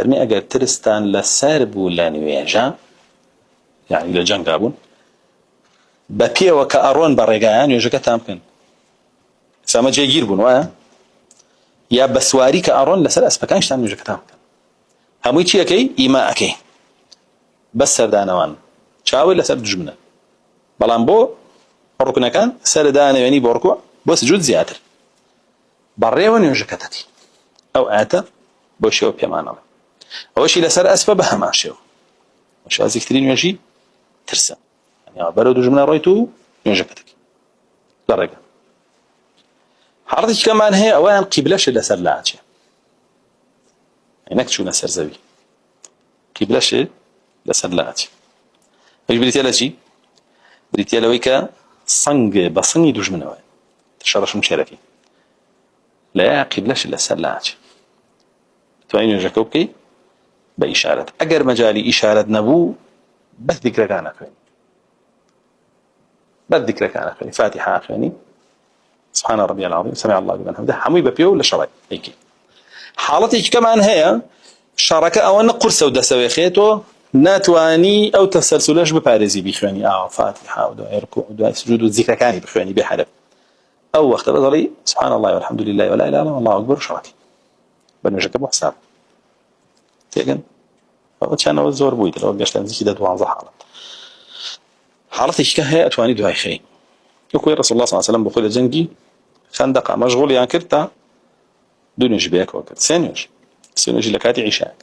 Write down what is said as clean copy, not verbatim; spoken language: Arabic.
فرمي اگر ترستان لسر بو لانويجا يعني لجنگ ابون بپی وک ارون برگان یوجک تامکن سما جگیر بون وا یا بسواری ک ارون لسر اسپکانش تام یوجک تامکن هموی چی اکی ایما اکی بس سردانوان چاوی لسر دجمنه بلان بو ركنا كان سردان يعني بركوع بس جود زيادة بريون يوجكتتي أو آتا بوشيو بيمانا أوشي لسر أسفة بهماشيو وش أزيكترين يجي ترسم يعني برد جملة رأيتو يوجكتك درجة حرتك كمان هي أوان قبلش لسر لاعتي يعني نكتشو لسر زبي قبلش لسر لاعتي ايش بريتيالا شي بريتيالا ويكا صنق بصني دجمنه تشرش مشاركي لا قبلش لسر لاعتي توين يوجكوكي بإشارة أجر مجالي إشارة نبو بس ذكر كان أخواني بس ذكر كان أخواني فاتحة أخواني سبحان ربي العظيم سمع الله لمن حمده حمي ببيو ولا شرعي هيك حالتي كمان هي شركة أو نقرص ودا سوي خيتو ناتواني أو تسلسلش ببارزي بإخواني فاتحة ودعاء ركوع ودعاء سجود والذكر كاني بإخواني بحلف أو وقت بظلي سبحان الله والحمد لله ولا إله إلا الله والله أكبر شرعي بنوجك حساب تيجن كان الزور بويد لو قشت نزيد دعاء حالة حالتي كهي أتواني دعاء خير يقول رسول الله صلى الله عليه وسلم بقول جنجي خندق مشغول يعني كرتا دون جبيك وكرت سينوش لكاتي عشاء